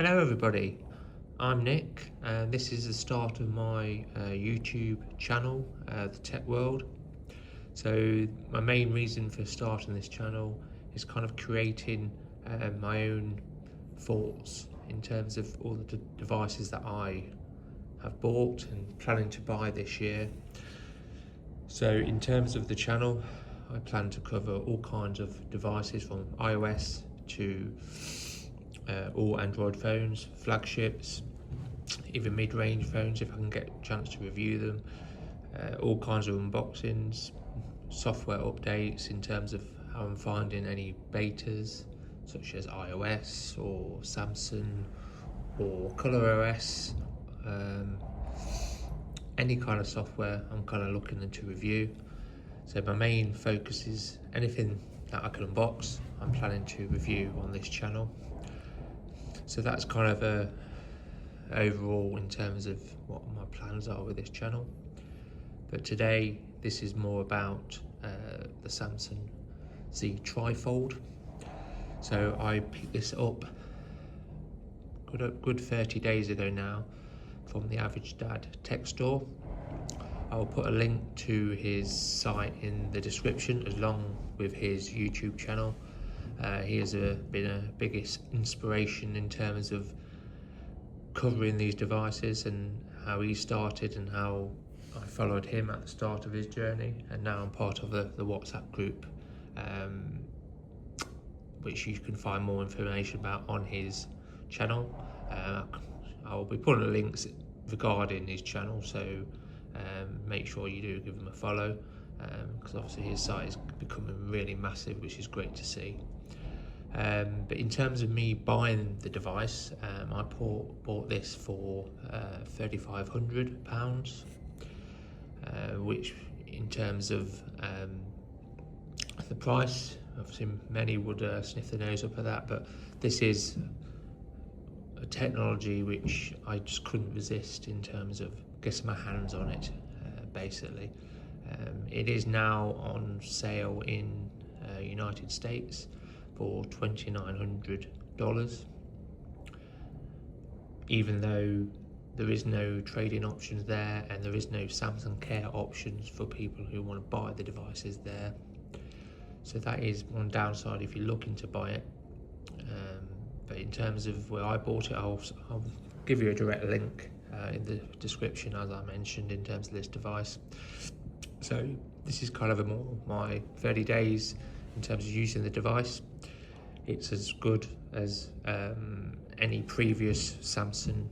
Hello everybody, I'm Nick and this is the start of my YouTube channel, The Tech World. So my main reason for starting this channel is kind of creating my own thoughts in terms of all the devices that I have bought and planning to buy this year. So in terms of the channel, I plan to cover all kinds of devices from iOS to all Android phones, flagships, even mid-range phones if I can get a chance to review them, all kinds of unboxings, software updates in terms of how I'm finding any betas such as iOS or Samsung or ColorOS, any kind of software I'm kind of looking into review. So my main focus is anything that I can unbox, I'm planning to review on this channel. So that's kind of a overall in terms of what my plans are with this channel. But today this is more about the Samsung Z Trifold. So I picked this up good 30 days ago now from the Average Dad Tech Store. I'll put a link to his site in the description along with his YouTube channel. He has been a biggest inspiration in terms of covering these devices and how he started and how I followed him at the start of his journey, and now I'm part of the WhatsApp group, which you can find more information about on his channel. I'll be putting links regarding his channel, so make sure you do give him a follow, because obviously his site is becoming really massive, which is great to see. But in terms of me buying the device, I bought this for £3,500, which in terms of the price, obviously many would sniff their nose up at that, but this is a technology which I just couldn't resist in terms of getting my hands on it, basically. It is now on sale in United States for $2,900, even though there is no trade-in options there and there is no Samsung Care options for people who want to buy the devices there. So that is one downside if you're looking to buy it. But in terms of where I bought it, I'll give you a direct link in the description, as I mentioned, in terms of this device. So this is kind of my 30 days in terms of using the device. It's as good as any previous Samsung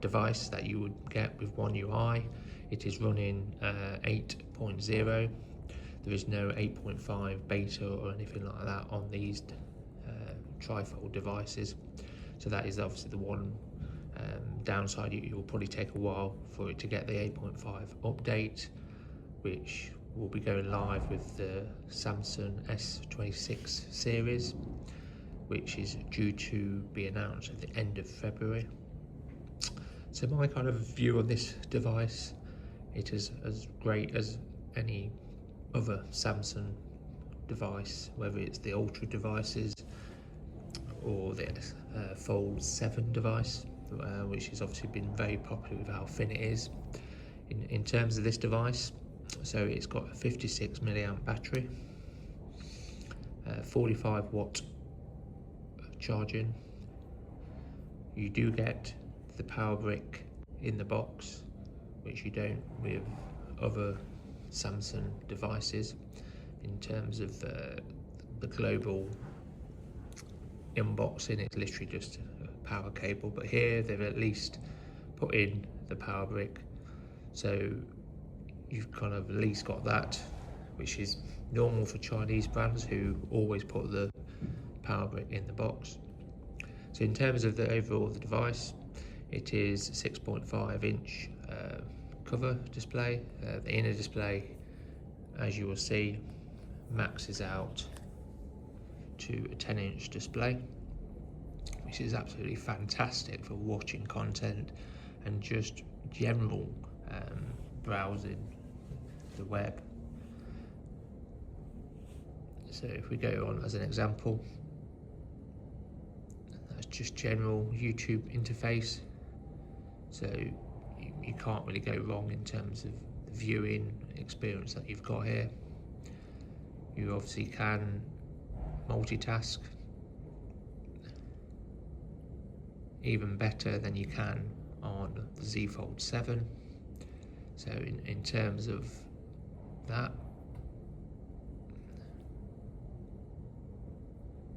device that you would get with One UI. It is running 8.0. There is no 8.5 beta or anything like that on these Trifold devices. So that is obviously the one downside. It will probably take a while for it to get the 8.5 update, which will be going live with the Samsung S26 series, which is due to be announced at the end of February. So my kind of view on this device, it is as great as any other Samsung device, whether it's the Ultra devices or the Fold 7 device, which has obviously been very popular with how thin it is. In terms of this device, so it's got a 56 milliamp battery, 45 watt charging. You do get the power brick in the box, which you don't with other Samsung devices. In terms of the global unboxing, it's literally just a power cable, but here they've at least put in the power brick, so you've kind of at least got that, which is normal for Chinese brands who always put the power brick in the box. So in terms of the overall the device, it is 6.5 inch cover display. The inner display, as you will see, maxes out to a 10-inch display, which is absolutely fantastic for watching content and just general browsing the web. So if we go on as an example, that's just general YouTube interface, so you can't really go wrong in terms of the viewing experience that you've got here. You obviously can multitask even better than you can on the Z Fold 7. So in terms of that,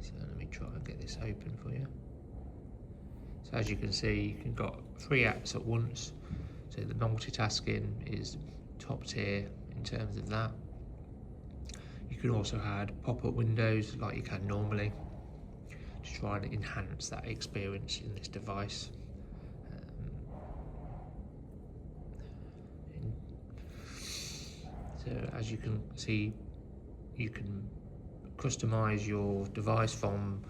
so let me try and get this open for you. So as you can see, you've got 3 apps at once, so the multitasking is top tier in terms of that. You can also add pop-up windows like you can normally to try and enhance that experience in this device. So as you can see, you can customize your device from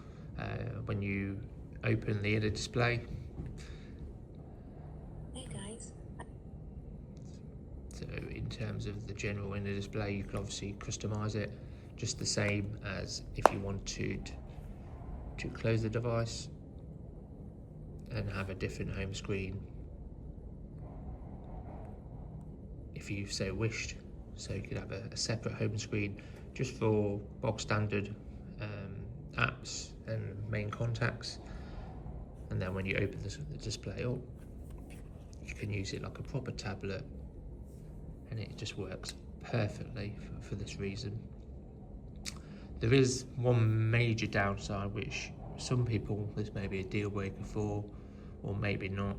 when you open the inner display. Hey guys. So in terms of the general inner display, you can obviously customize it just the same as if you wanted to close the device and have a different home screen if you so wished. So you could have a separate home screen just for bog standard apps and main contacts, and then when you open the display up, you can use it like a proper tablet, and it just works perfectly for this reason. There is one major downside which some people, this may be a deal breaker for, or maybe not.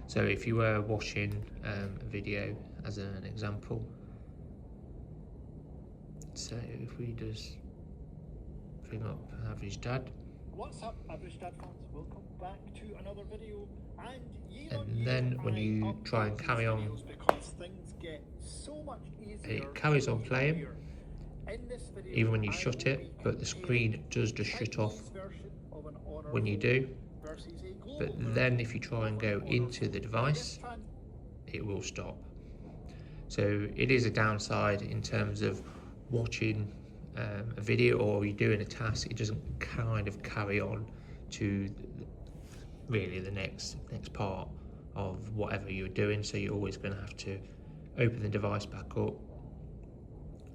So if you were watching a video as an example, so if we just bring up Average Dad. What's up, Average Dad fans? Welcome back to another video. And then when you try and carry on, because things get so much easier, it carries on playing in this video, even when you shut it, but the screen does just shut off when you do. But then if you try and go into the device, it will stop. So it is a downside in terms of watching a video or you're doing a task. It doesn't kind of carry on to really the next part of whatever you're doing, so you're always going to have to open the device back up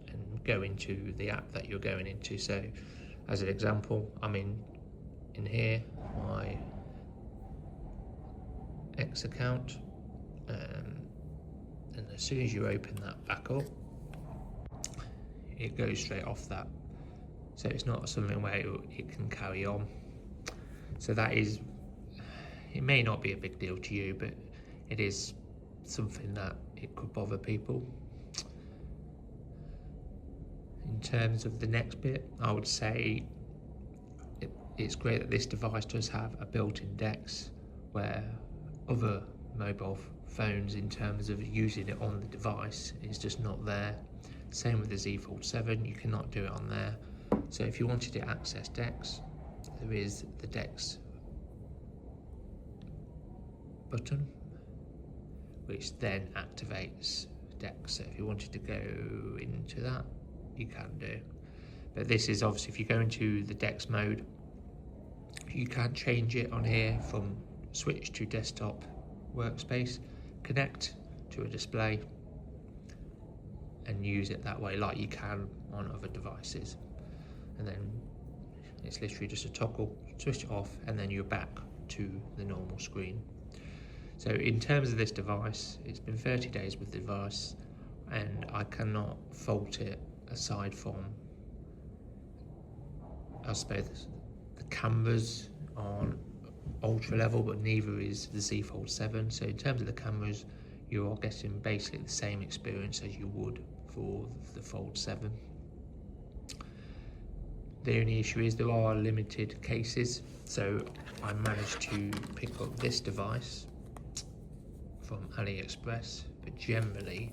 and go into the app that you're going into. So as an example, I'm in here, my X account, and as soon as you open that back up, it goes straight off that. So it's not something where it can carry on. So that is, it may not be a big deal to you, but it is something that it could bother people. In terms of the next bit, I would say it's great that this device does have a built-in DeX, where other mobile phones, in terms of using it on the device, is just not there. Same with the Z Fold 7, you cannot do it on there. So if you wanted to access DeX, there is the DeX button, which then activates DeX. So if you wanted to go into that, you can do. But this is obviously, if you go into the DeX mode, you can change it on here from switch to desktop workspace, connect to a display, and use it that way like you can on other devices. And then it's literally just a toggle, switch it off, and then you're back to the normal screen. So in terms of this device, it's been 30 days with the device, and I cannot fault it aside from, I suppose, the cameras on ultra level, but neither is the Z Fold 7. So in terms of the cameras, you are getting basically the same experience as you would for the Fold 7. The only issue is there are limited cases, so I managed to pick up this device from AliExpress, but generally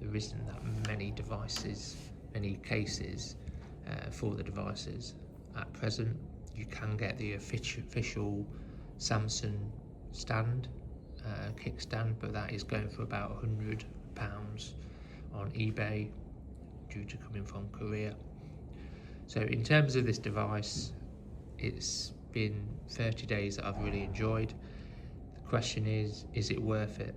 there isn't that many devices, many cases for the devices at present. You can get the official Samsung stand, kickstand, but that is going for about £100 on eBay due to coming from Korea. So in terms of this device, it's been 30 days that I've really enjoyed. The question is it worth it?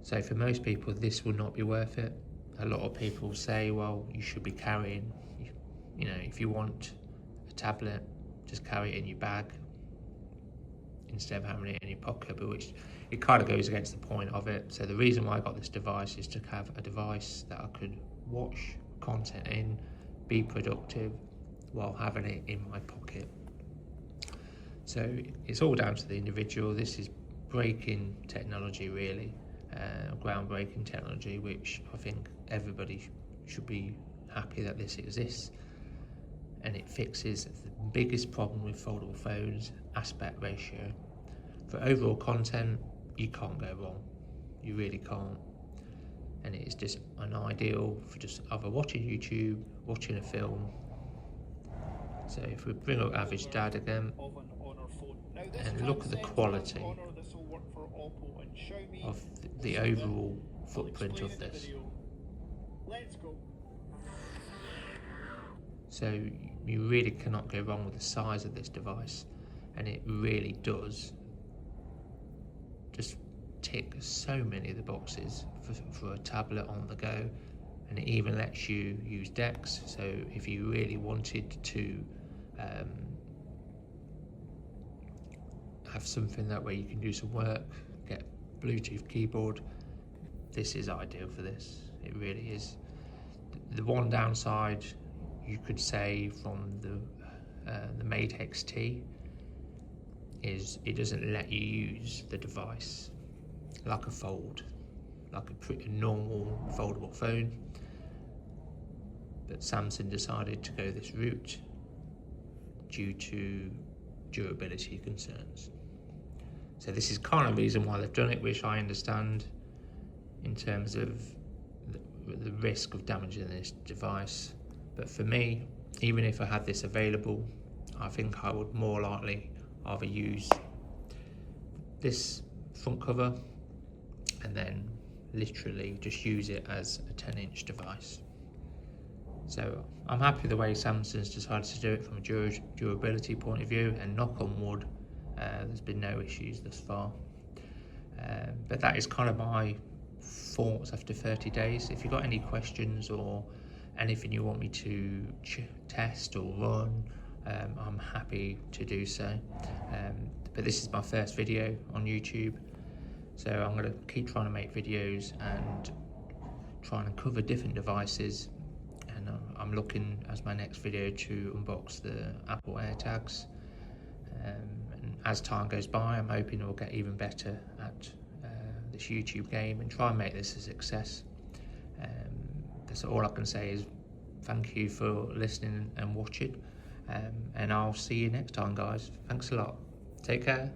So for most people, this will not be worth it. A lot of people say, well, you should be carrying, you know, if you want a tablet, just carry it in your bag instead of having it in your pocket, but which it kind of goes against the point of it. So the reason why I got this device is to have a device that I could watch content in, be productive while having it in my pocket. So it's all down to the individual. This is breaking technology, really, groundbreaking technology, which I think everybody should be happy that this exists. And it fixes the biggest problem with foldable phones, aspect ratio. For overall content, you can't go wrong. You really can't. And it's just an ideal for just either watching YouTube, watching a film. So if we bring up Average Dad again, and look at the quality of the overall footprint of this. Let's go. So you really cannot go wrong with the size of this device, and it really does just tick so many of the boxes for a tablet on the go. And it even lets you use DeX, so if you really wanted to have something that way you can do some work, get Bluetooth keyboard, this is ideal for this. It really is. The one downside you could say from the Mate XT is it doesn't let you use the device like a fold, like a pretty normal foldable phone. But Samsung decided to go this route due to durability concerns. So this is kind of the reason why they've done it, which I understand in terms of the risk of damaging this device. But for me, even if I had this available, I think I would more likely either use this front cover and then literally just use it as a 10-inch device. So I'm happy the way Samsung's decided to do it from a durability point of view, and knock on wood, there's been no issues thus far. But that is kind of my thoughts after 30 days. If you've got any questions or anything you want me to test or run, I'm happy to do so. But this is my first video on YouTube, so I'm going to keep trying to make videos and trying to cover different devices. And I'm looking as my next video to unbox the Apple AirTags. And as time goes by, I'm hoping we'll get even better at this YouTube game and try and make this a success. So all I can say is thank you for listening and watching, and I'll see you next time, guys. Thanks a lot. Take care.